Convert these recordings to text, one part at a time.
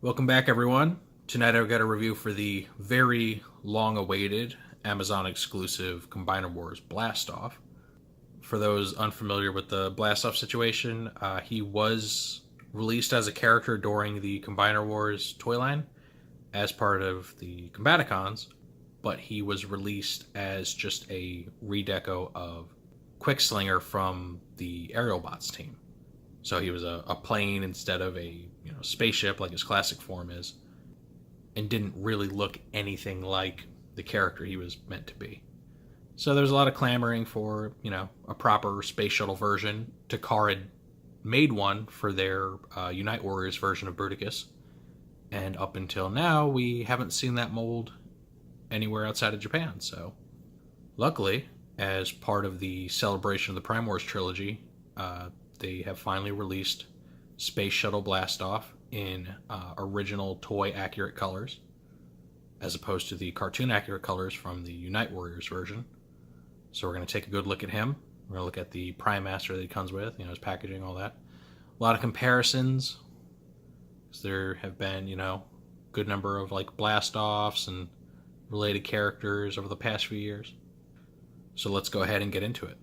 Welcome back, everyone. Tonight I've got a review for the very long-awaited Amazon exclusive Combiner Wars Blastoff. For those unfamiliar with the Blastoff situation, he was released as a character during the Combiner Wars toy line as part of the Combaticons, but he was released as just a redeco of Quickslinger from the Aerialbots team. So he was a plane instead of a spaceship like his classic form is, and didn't really look anything like the character he was meant to be. So there's a lot of clamoring for a proper space shuttle version. Takara had made one for their Unite Warriors version of Bruticus, and up until now we haven't seen that mold anywhere outside of Japan. So luckily, as part of the celebration of the Prime Wars trilogy, they have finally released Space Shuttle Blastoff in original toy accurate colors, as opposed to the cartoon accurate colors from the Unite Warriors version. So we're going to take a good look at him. We're going to look at the Prime Master that he comes with, his packaging, all that. A lot of comparisons, because there have been, good number of like Blastoffs and related characters over the past few years. So let's go ahead and get into it.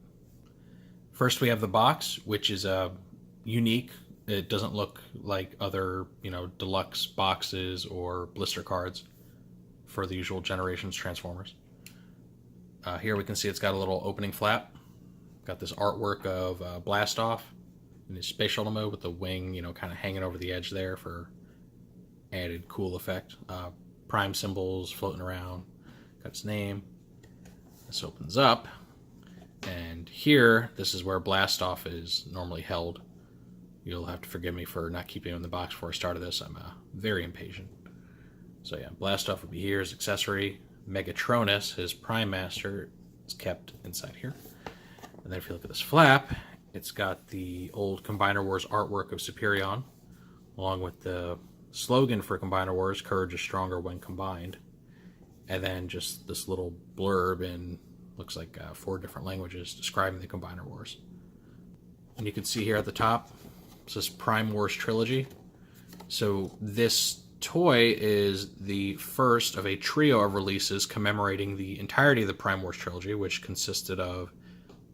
First, we have the box, which is unique. It doesn't look like other, deluxe boxes or blister cards for the usual Generations Transformers. Here we can see it's got a little opening flap. Got this artwork of Blastoff in his space shuttle mode with the wing, kind of hanging over the edge there for added cool effect. Prime symbols floating around. Got his name. This opens up. And here, this is where Blastoff is normally held. You'll have to forgive me for not keeping him in the box before I started this. I'm very impatient. So yeah, Blastoff would be here as accessory. Megatronus, his Prime Master, is kept inside here. And then if you look at this flap, it's got the old Combiner Wars artwork of Superion, along with the slogan for Combiner Wars, "Courage is stronger when combined." And then just this little blurb in looks like 4 different languages describing the Combiner Wars. And you can see here at the top, it says Prime Wars Trilogy. So this toy is the first of a trio of releases commemorating the entirety of the Prime Wars Trilogy, which consisted of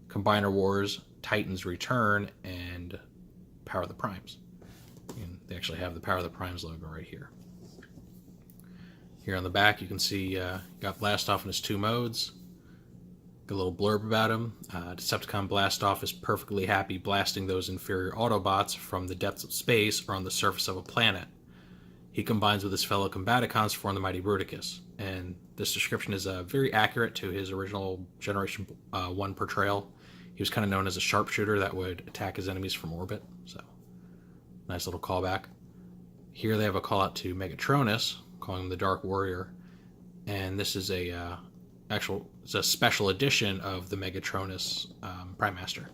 Combiner Wars, Titan's Return, and Power of the Primes. And they actually have the Power of the Primes logo right here. Here on the back you can see got Blastoff in his 2 modes. A little blurb about him. Decepticon Blastoff is perfectly happy blasting those inferior Autobots from the depths of space or on the surface of a planet. He combines with his fellow Combaticons to form the mighty Bruticus. And this description is very accurate to his original Generation 1 portrayal. He was kind of known as a sharpshooter that would attack his enemies from orbit. So, nice little callback. Here they have a call out to Megatronus, calling him the Dark Warrior. And this is it's a special edition of the Megatronus Prime Master.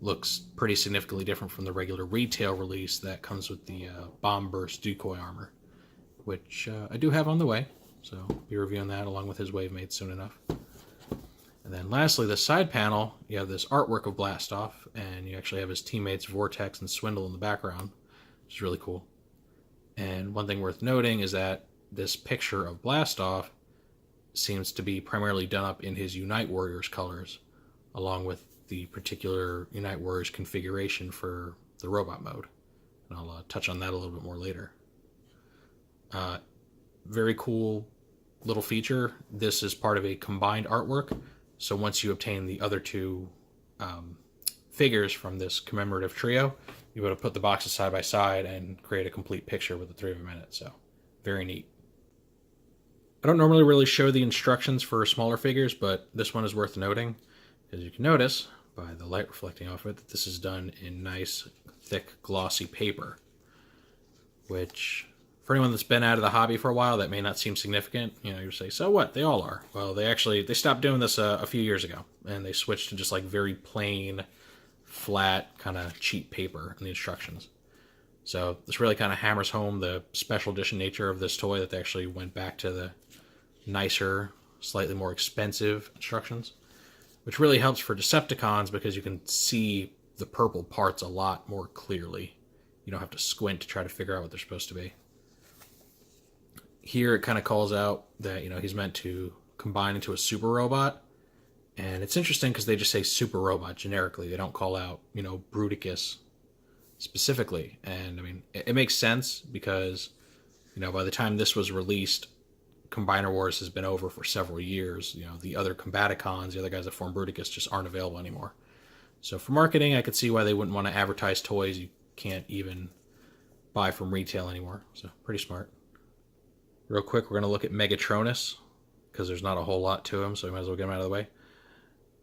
Looks pretty significantly different from the regular retail release that comes with the Bomb Burst Decoy Armor, which I do have on the way, so I'll be reviewing that along with his Wavemate soon enough. And then lastly, the side panel, you have this artwork of Blastoff, and you actually have his teammates Vortex and Swindle in the background, which is really cool. And one thing worth noting is that this picture of Blastoff seems to be primarily done up in his Unite Warriors colors, along with the particular Unite Warriors configuration for the robot mode. And I'll touch on that a little bit more later. Very cool little feature. This is part of a combined artwork, so once you obtain the other 2 figures from this commemorative trio, you're able to put the boxes side by side and create a complete picture with the 3 of them in it. So very neat. I don't normally really show the instructions for smaller figures, but this one is worth noting, as you can notice by the light reflecting off it, that this is done in nice, thick, glossy paper, which, for anyone that's been out of the hobby for a while, that may not seem significant. You say, so what? They all are. Well, they stopped doing this a few years ago, and they switched to just like very plain, flat, kind of cheap paper in the instructions. So this really kind of hammers home the special edition nature of this toy, that they actually went back to the nicer, slightly more expensive instructions, which really helps for Decepticons because you can see the purple parts a lot more clearly. You don't have to squint to try to figure out what they're supposed to be. Here it kind of calls out that, he's meant to combine into a super robot. And it's interesting because they just say super robot generically. They don't call out, Bruticus specifically. And I mean, it makes sense because, by the time this was released, Combiner Wars has been over for several years. The other Combaticons, the other guys that form Bruticus, just aren't available anymore. So for marketing, I could see why they wouldn't want to advertise toys you can't even buy from retail anymore. So pretty smart. Real quick, we're going to look at Megatronus because there's not a whole lot to him, so we might as well get him out of the way.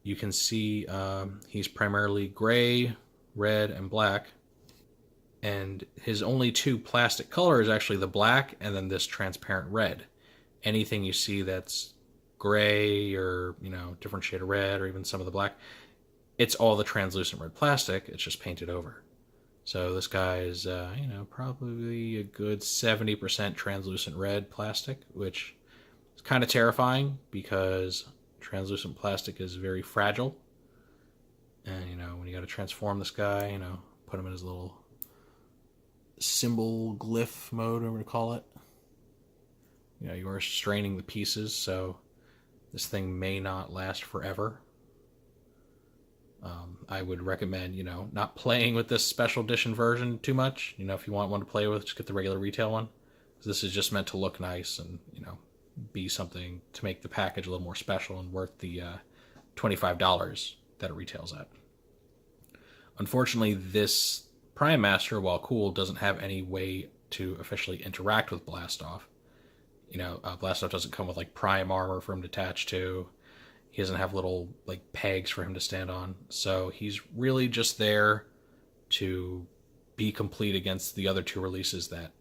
You can see he's primarily gray, red, and black. And his only two plastic colors is actually the black and then this transparent red. Anything you see that's gray or, different shade of red or even some of the black, it's all the translucent red plastic. It's just painted over. So this guy is, probably a good 70% translucent red plastic, which is kind of terrifying because translucent plastic is very fragile. And, when you got to transform this guy, put him in his little symbol glyph mode, whatever to call it. You are straining the pieces, so this thing may not last forever. I would recommend, not playing with this special edition version too much. If you want one to play with, just get the regular retail one. This is just meant to look nice and, be something to make the package a little more special and worth the $25 that it retails at. Unfortunately, this Prime Master, while cool, doesn't have any way to officially interact with Blastoff. Blastoff doesn't come with Prime armor for him to attach to. He doesn't have little pegs for him to stand on. So he's really just there to be complete against the other two releases that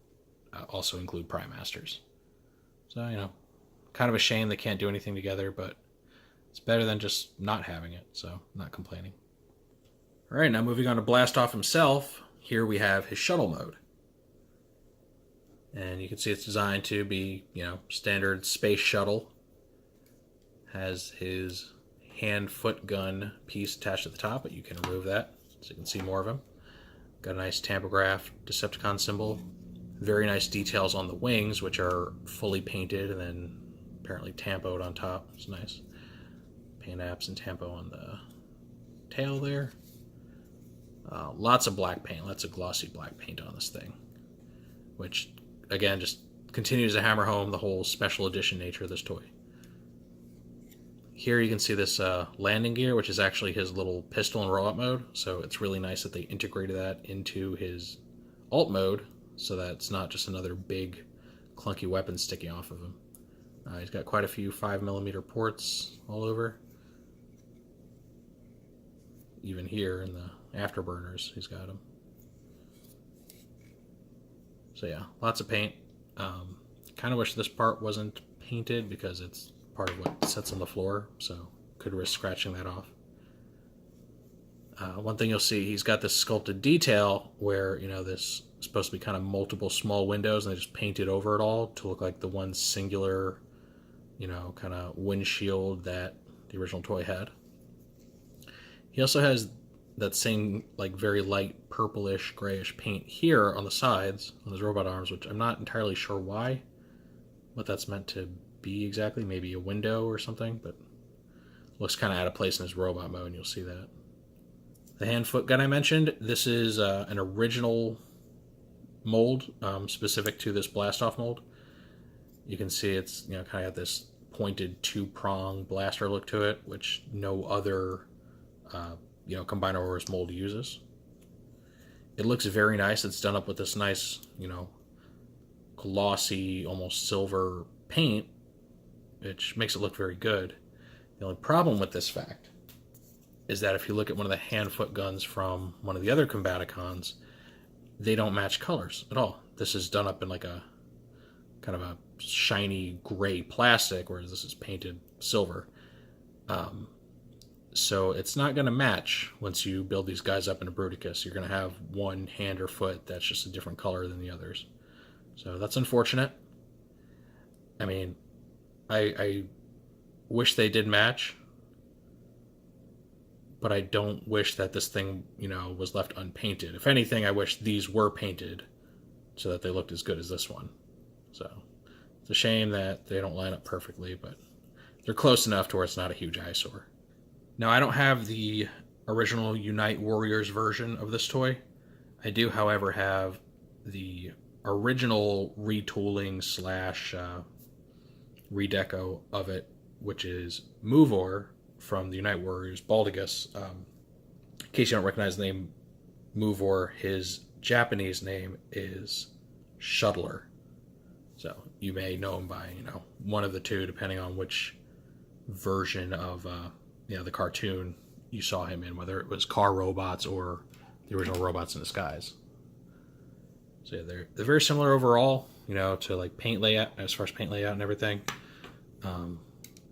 also include Prime Masters. So, kind of a shame they can't do anything together, but it's better than just not having it, so not complaining. All right, now moving on to Blastoff himself. Here we have his Shuttle mode. And you can see it's designed to be, standard space shuttle. Has his hand-foot gun piece attached at the top, but you can remove that so you can see more of him. Got a nice tampograph Decepticon symbol. Very nice details on the wings, which are fully painted and then apparently tampoed on top. It's nice. Paint apps and tampo on the tail there. Lots of black paint, lots of glossy black paint on this thing, which again just continues to hammer home the whole special edition nature of this toy. Here you can see this landing gear, which is actually his little pistol and robot mode, so it's really nice that they integrated that into his alt mode so that it's not just another big clunky weapon sticking off of him. He's got quite a few 5mm ports all over. Even here in the afterburners, he's got them. So yeah, lots of paint. Kind of wish this part wasn't painted because it's part of what sits on the floor, so could risk scratching that off. One thing you'll see, he's got this sculpted detail where, this is supposed to be kind of multiple small windows and they just painted over it all to look like the one singular, kind of windshield that the original toy had. He also has that same, very light purplish, grayish paint here on the sides, on his robot arms, which I'm not entirely sure what that's meant to be exactly. Maybe a window or something, but looks kind of out of place in his robot mode, and you'll see that. The hand-foot gun I mentioned, this is an original mold specific to this Blastoff mold. You can see it's kind of got this pointed two-prong blaster look to it, which no other Combiner Wars mold uses. It looks very nice. It's done up with this nice, glossy, almost silver paint, which makes it look very good. The only problem with this fact is that if you look at one of the hand-foot guns from one of the other Combaticons, they don't match colors at all. This is done up in a kind of a shiny gray plastic, whereas this is painted silver. So it's not going to match once you build these guys up into Bruticus. You're going to have one hand or foot that's just a different color than the others. So that's unfortunate. I mean, I wish they did match, but I don't wish that this thing, was left unpainted. If anything, I wish these were painted so that they looked as good as this one. So It's a shame that they don't line up perfectly, but they're close enough to where it's not a huge eyesore. Now, I don't have the original Unite Warriors version of this toy. I do, however, have the original retooling / redeco of it, which is Movor from the Unite Warriors Baldigus. In case you don't recognize the name Movor, his Japanese name is Shuttler. So you may know him by, one of the two, depending on which version of the cartoon you saw him in, whether it was Car Robots or the original Robots in Disguise. So yeah, they're very similar overall, to like paint layout, as far as paint layout and everything.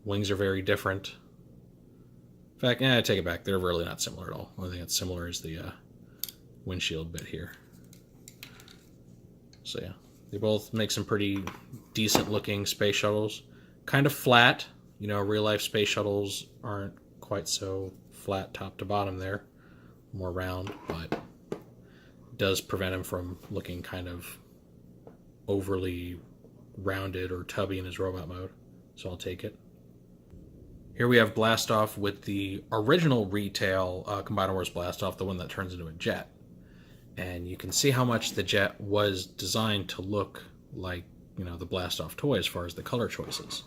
Wings are very different. In fact, I take it back. They're really not similar at all. The only thing that's similar is the windshield bit here. So yeah, they both make some pretty decent looking space shuttles. Kind of flat. Real life space shuttles aren't quite so flat top to bottom there. More round, but it does prevent him from looking kind of overly rounded or tubby in his robot mode. So I'll take it. Here we have Blastoff with the original retail Combiner Wars Blastoff, the one that turns into a jet. And you can see how much the jet was designed to look like, the Blastoff toy as far as the color choices.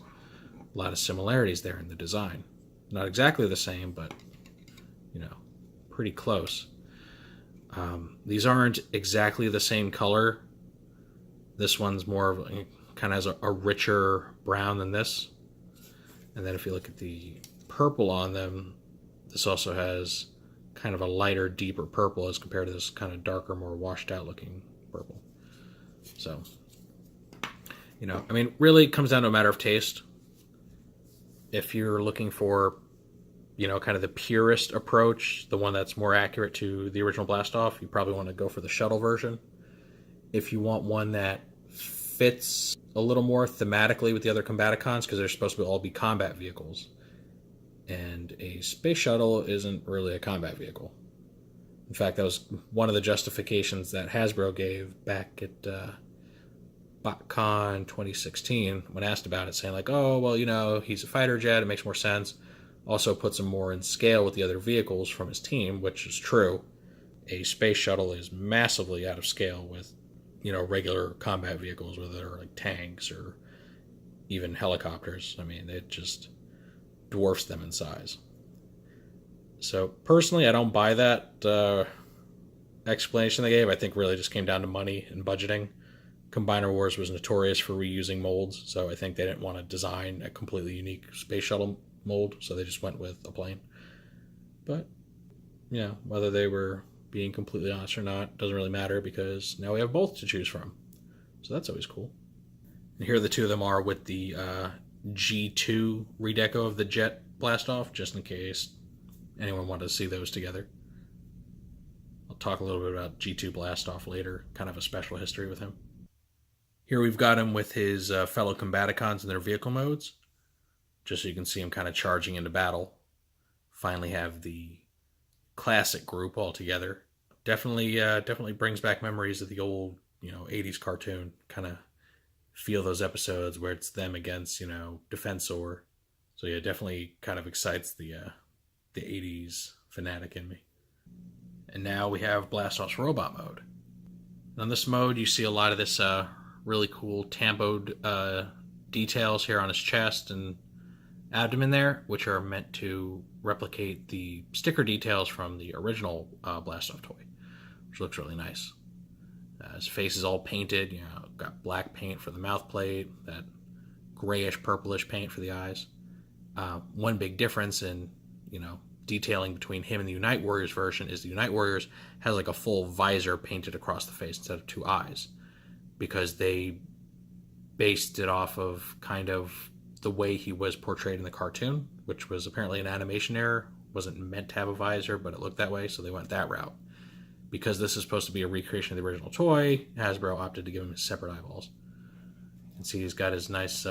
A lot of similarities there in the design. Not exactly the same, but, pretty close. These aren't exactly the same color. This one's more of kind of has a richer brown than this. And then if you look at the purple on them, this also has kind of a lighter, deeper purple as compared to this kind of darker, more washed out looking purple. So, really it comes down to a matter of taste. If you're looking for, kind of the purest approach, the one that's more accurate to the original Blastoff, you probably want to go for the Shuttle version. If you want one that fits a little more thematically with the other Combaticons, because they're supposed to all be combat vehicles, and a space shuttle isn't really a combat vehicle. In fact, that was one of the justifications that Hasbro gave back at BotCon 2016 when asked about it, saying like, oh, well, he's a fighter jet, it makes more sense. Also puts him more in scale with the other vehicles from his team, which is true. A space shuttle is massively out of scale with, regular combat vehicles, whether they're like tanks or even helicopters. It just dwarfs them in size. So personally, I don't buy that explanation they gave. I think really just came down to money and budgeting. Combiner Wars was notorious for reusing molds, so I think they didn't want to design a completely unique space shuttle mold, so they just went with a plane. But, whether they were being completely honest or not doesn't really matter, because now we have both to choose from. So that's always cool. And here the two of them are with the G2 redeco of the Jet Blastoff, just in case anyone wanted to see those together. I'll talk a little bit about G2 Blastoff later, kind of a special history with him. Here we've got him with his fellow Combaticons in their vehicle modes, just so you can see him kind of charging into battle. Finally have the classic group all together. Definitely brings back memories of the old, 80s cartoon. Kind of feel those episodes where it's them against, Defensor. So yeah, definitely kind of excites the 80s fanatic in me. And now we have Blastoff's robot mode. And on this mode, you see a lot of this really cool tamboed details here on his chest and abdomen there, which are meant to replicate the sticker details from the original Blastoff toy, which looks really nice. His face is all painted, got black paint for the mouth plate, that grayish purplish paint for the eyes. One big difference in, detailing between him and the Unite Warriors version is the Unite Warriors has like a full visor painted across the face instead of two eyes, because they based it off of kind of the way he was portrayed in the cartoon, which was apparently an animation error. Wasn't meant to have a visor, but it looked that way, so they went that route. Because this is supposed to be a recreation of the original toy, Hasbro opted to give him his separate eyeballs. You can see he's got his nice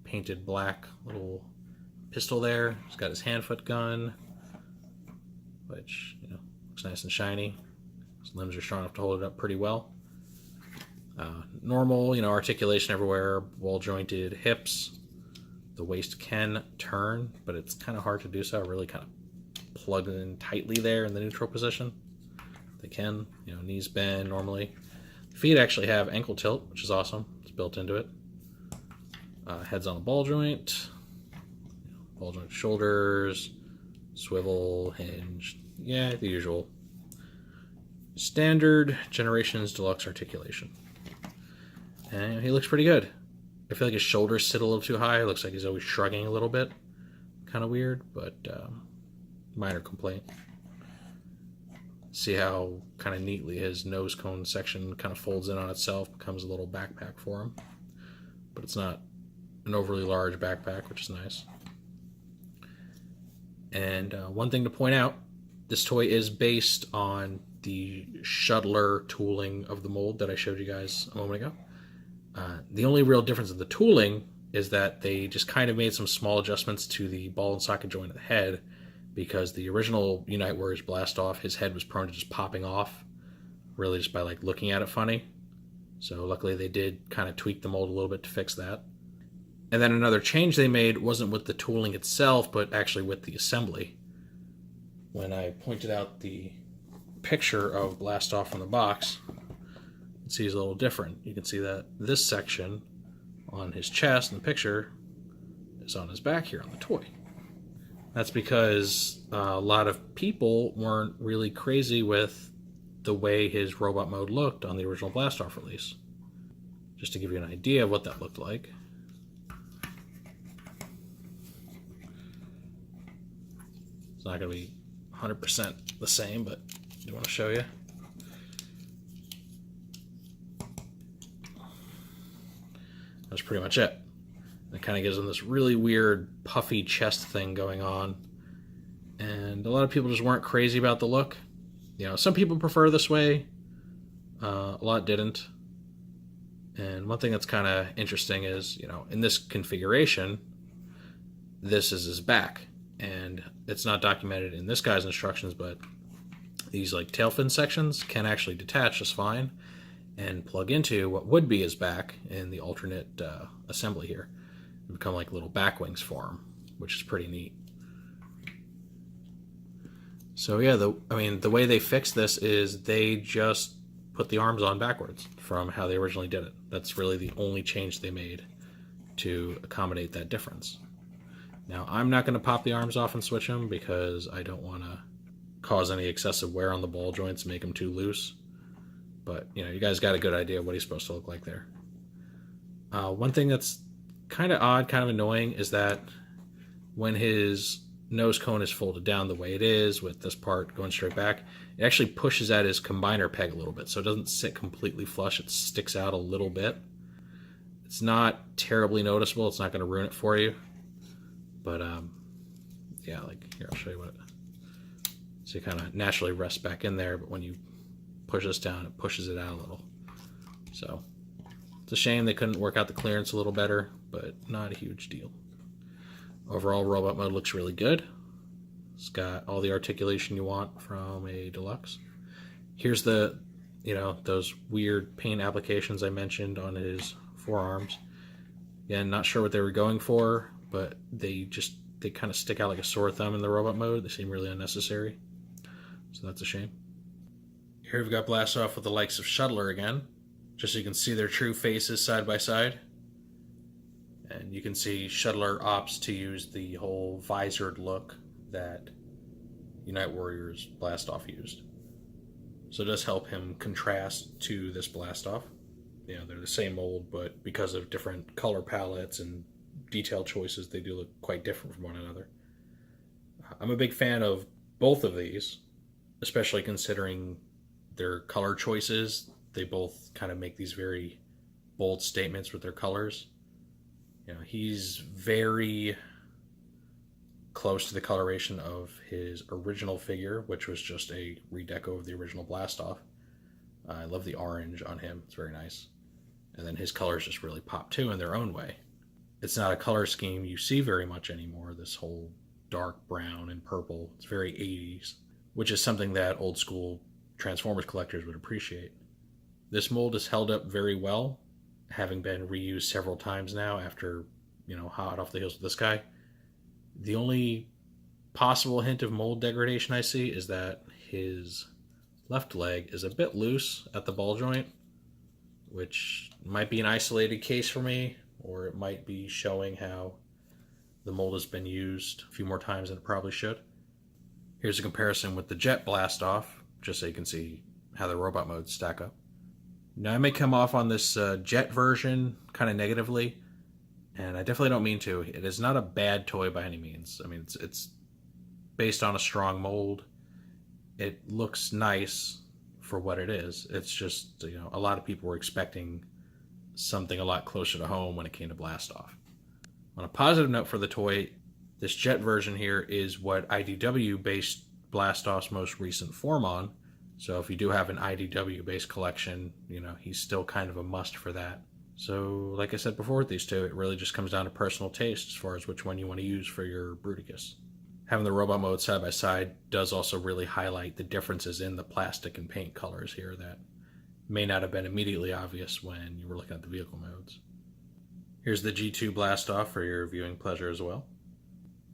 painted black little pistol there. He's got his hand-foot gun, which looks nice and shiny. His limbs are strong enough to hold it up pretty well. Normal, articulation everywhere, wall jointed hips. The waist can turn, but it's kind of hard to do so. Really kind of plug in tightly there in the neutral position. They can, knees bend normally. Feet actually have ankle tilt, which is awesome. It's built into it. Heads on a ball joint shoulders, swivel, hinge. Yeah, the usual. Standard Generations Deluxe articulation. And he looks pretty good. I feel like his shoulders sit a little too high. It looks like he's always shrugging a little bit. Kind of weird, but minor complaint. See how kind of neatly his nose cone section kind of folds in on itself, becomes a little backpack for him. But it's not an overly large backpack, which is nice. And one thing to point out, this toy is based on the Shuttler tooling of the mold that I showed you guys a moment ago. The only real difference in the tooling is that they just kind of made some small adjustments to the ball and socket joint of the head, because the original Unite Warriors Blast Off, his head was prone to just popping off, really just by like looking at it funny. So luckily they did kind of tweak the mold a little bit to fix that. And then another change they made wasn't with the tooling itself, but actually with the assembly. When I pointed out the picture of Blast Off from the box, you can see he's a little different. You can see that this section on his chest in the picture is on his back here on the toy. That's because a lot of people weren't really crazy with the way his robot mode looked on the original Blast Off release. Just to give you an idea of what that looked like. It's not going to be 100% the same, but I do want to show you. That's pretty much it. It kind of gives him this really weird puffy chest thing going on. And a lot of people just weren't crazy about the look. Some people prefer this way. A lot didn't. And one thing that's kind of interesting is, in this configuration, this is his back. And it's not documented in this guy's instructions, but these like tail fin sections can actually detach just fine and plug into what would be his back in the alternate assembly here and become like little back wings for him, which is pretty neat. So yeah, the way they fixed this is they just put the arms on backwards from how they originally did it. That's really the only change they made to accommodate that difference. Now, I'm not going to pop the arms off and switch them because I don't want to cause any excessive wear on the ball joints, make them too loose. But, you guys got a good idea of what he's supposed to look like there. One thing that's kind of odd, kind of annoying, is that when his nose cone is folded down the way it is, with this part going straight back, it actually pushes at his combiner peg a little bit, so it doesn't sit completely flush. It sticks out a little bit. It's not terribly noticeable. It's not going to ruin it for you. But, yeah, like, here, I'll show you what it... So it kind of naturally rests back in there, but when you push this down, it pushes it out a little. So, it's a shame they couldn't work out the clearance a little better, but not a huge deal. Overall, robot mode looks really good. It's got all the articulation you want from a deluxe. Here's the, those weird paint applications I mentioned on his forearms. Again, not sure what they were going for, but they kind of stick out like a sore thumb in the robot mode. They seem really unnecessary. So that's a shame. Here we've got Blast Off with the likes of Shuttler again, just so you can see their true faces side by side. And you can see Shuttler opts to use the whole visored look that Unite Warriors Blast Off used. So it does help him contrast to this Blast Off. They're the same mold, but because of different color palettes and detail choices, they do look quite different from one another. I'm a big fan of both of these, especially considering their color choices. They both kind of make these very bold statements with their colors. He's very close to the coloration of his original figure, which was just a redeco of the original Blast Off. I love the orange on him. It's very nice. And then his colors just really pop too in their own way. It's not a color scheme you see very much anymore, this whole dark brown and purple. It's very 80s, which is something that old school Transformers collectors would appreciate. This mold has held up very well, having been reused several times now after, hot off the heels of this guy. The only possible hint of mold degradation I see is that his left leg is a bit loose at the ball joint, which might be an isolated case for me, or it might be showing how the mold has been used a few more times than it probably should. Here's a comparison with the Jet Blastoff, just so you can see how the robot modes stack up. Now, I may come off on this Jet version kind of negatively, and I definitely don't mean to. It is not a bad toy by any means. I mean, it's based on a strong mold. It looks nice for what it is. It's just, a lot of people were expecting something a lot closer to home when it came to Blastoff. On a positive note for the toy, this Jet version here is what IDW based Blastoff's most recent form on. So if you do have an IDW based collection, he's still kind of a must for that. So like I said before with these two, it really just comes down to personal taste as far as which one you want to use for your Bruticus. Having the robot mode side by side does also really highlight the differences in the plastic and paint colors here that may not have been immediately obvious when you were looking at the vehicle modes. Here's the G2 Blastoff for your viewing pleasure as well.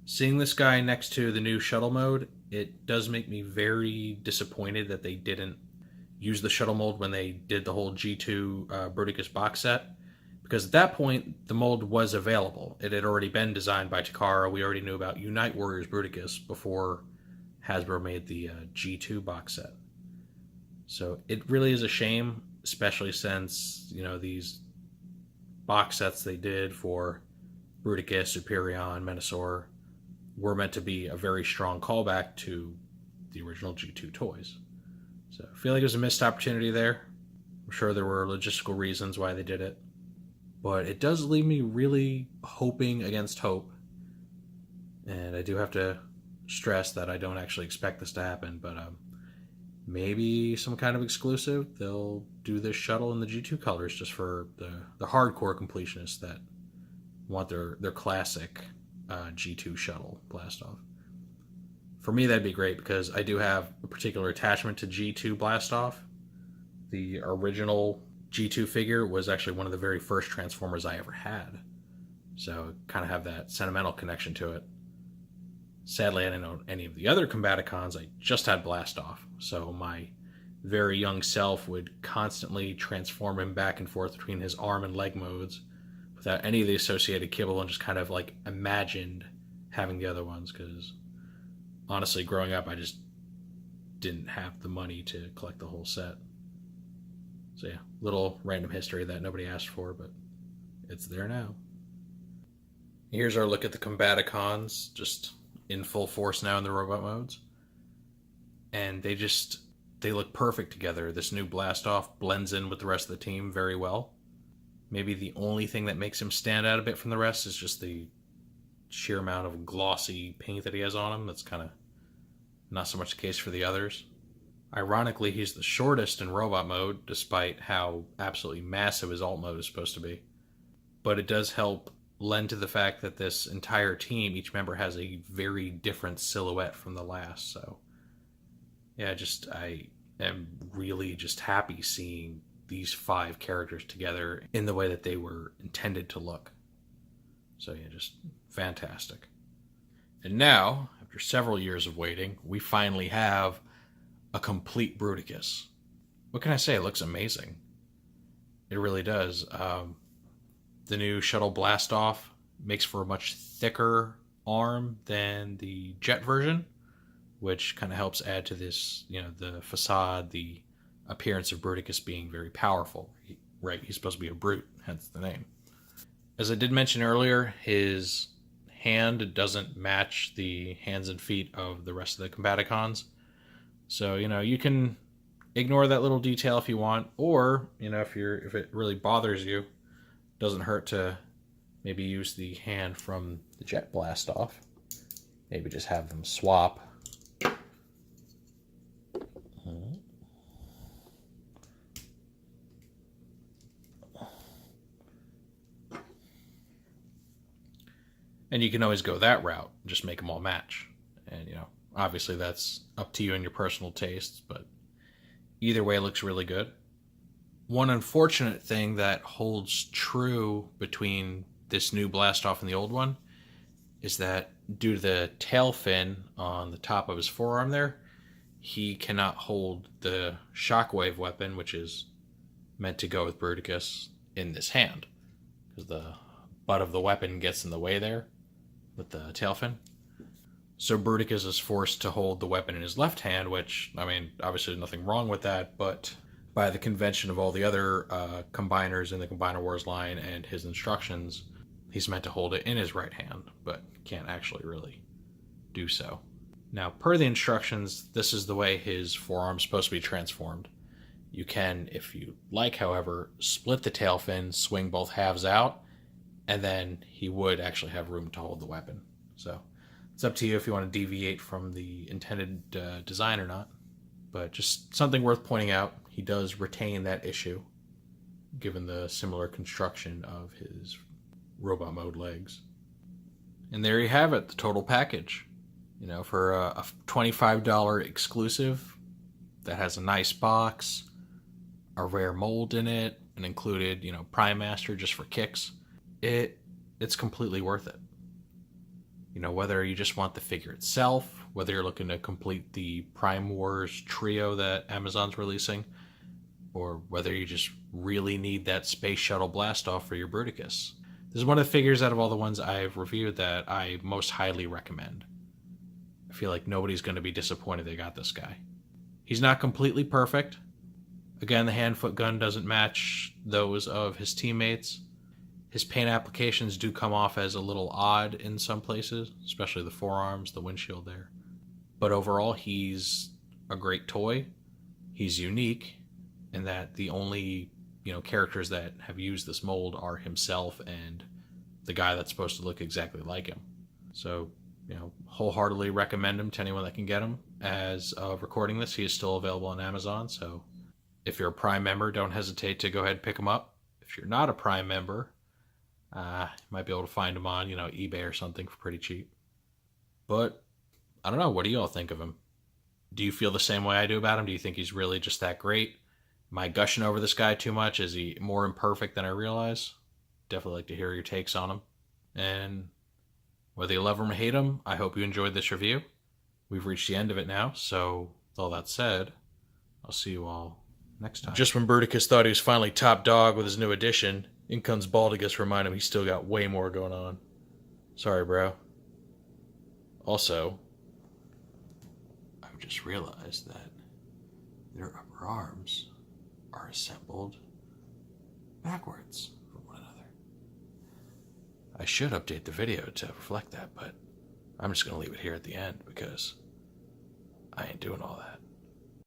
Seeing this guy next to the new Shuttle mode, it does make me very disappointed that they didn't use the Shuttle mold when they did the whole G2 Bruticus box set, because at that point the mold was available. It had already been designed by Takara. We already knew about Unite Warriors Bruticus before Hasbro made the G2 box set. So it really is a shame, especially since these box sets they did for Bruticus, Superion, Menasor were meant to be a very strong callback to the original G2 toys. So I feel like it was a missed opportunity there. I'm sure there were logistical reasons why they did it, but it does leave me really hoping against hope. And I do have to stress that I don't actually expect this to happen, but maybe some kind of exclusive. They'll do this Shuttle in the G2 colors just for the hardcore completionists that want their classic G2 Shuttle Blastoff. For me, that'd be great because I do have a particular attachment to G2 Blastoff. The original G2 figure was actually one of the very first Transformers I ever had. So kind of have that sentimental connection to it. Sadly, I didn't own any of the other Combaticons. I just had Blastoff. So my very young self would constantly transform him back and forth between his arm and leg modes without any of the associated kibble, and just kind of like imagined having the other ones, because honestly, growing up, I just didn't have the money to collect the whole set. So yeah, little random history that nobody asked for, but it's there now. Here's our look at the Combaticons, just in full force now in the robot modes. And they look perfect together. This new Blastoff blends in with the rest of the team very well. Maybe the only thing that makes him stand out a bit from the rest is just the sheer amount of glossy paint that he has on him. That's kind of not so much the case for the others. Ironically, he's the shortest in robot mode, despite how absolutely massive his alt mode is supposed to be. But it does help lend to the fact that this entire team, each member has a very different silhouette from the last. So yeah, I am really just happy seeing these 5 characters together in the way that they were intended to look. So yeah, just fantastic. And now, after several years of waiting, we finally have a complete Bruticus. What can I say? It looks amazing. It really does. The new Shuttle Blastoff makes for a much thicker arm than the Jet version, which kind of helps add to this, the facade, the appearance of Bruticus being very powerful. Right, he's supposed to be a brute, hence the name. As I did mention earlier, his hand doesn't match the hands and feet of the rest of the Combaticons. So, you can ignore that little detail if you want, or, if it really bothers you, doesn't hurt to maybe use the hand from the Jet Blastoff. Maybe just have them swap. And you can always go that route, just make them all match. And, obviously that's up to you and your personal tastes, but either way it looks really good. One unfortunate thing that holds true between this new Blastoff and the old one is that due to the tail fin on the top of his forearm there, he cannot hold the shockwave weapon, which is meant to go with Bruticus, in this hand. Because the butt of the weapon gets in the way there with the tail fin. So Bruticus is forced to hold the weapon in his left hand, which, I mean, obviously there's nothing wrong with that, but by the convention of all the other combiners in the Combiner Wars line and his instructions, he's meant to hold it in his right hand, but can't actually really do so. Now, per the instructions, this is the way his forearm's supposed to be transformed. You can, if you like, however, split the tail fin, swing both halves out, and then he would actually have room to hold the weapon. So it's up to you if you want to deviate from the intended design or not. But just something worth pointing out, he does retain that issue, given the similar construction of his robot mode legs. And there you have it, the total package. You know, for a $25 exclusive that has a nice box, a rare mold in it, and included, you know, Prime Master just for kicks, it's completely worth it. You know, whether you just want the figure itself, whether you're looking to complete the Prime Wars trio that Amazon's releasing, or whether you just really need that Space Shuttle Blastoff for your Bruticus. This is one of the figures out of all the ones I've reviewed that I most highly recommend. I feel like nobody's going to be disappointed they got this guy. He's not completely perfect. Again, the hand-foot gun doesn't match those of his teammates. His paint applications do come off as a little odd in some places, especially the forearms, the windshield there. But overall, he's a great toy. He's unique in that the only, you know, characters that have used this mold are himself and the guy that's supposed to look exactly like him. So, you know, wholeheartedly recommend him to anyone that can get him. As of recording this, he is still available on Amazon, so if you're a Prime member, don't hesitate to go ahead and pick him up. If you're not a Prime member, you might be able to find him on, you know, eBay or something for pretty cheap. But, I don't know, what do you all think of him? Do you feel the same way I do about him? Do you think he's really just that great? Am I gushing over this guy too much? Is he more imperfect than I realize? Definitely like to hear your takes on him. And whether you love him or hate him, I hope you enjoyed this review. We've reached the end of it now, so with all that said, I'll see you all next time. Just when Bruticus thought he was finally top dog with his new addition, in comes Baldigus to remind him he's still got way more going on. Sorry, bro. Also, I've just realized that their upper arms are assembled backwards from one another. I should update the video to reflect that, but I'm just going to leave it here at the end because I ain't doing all that.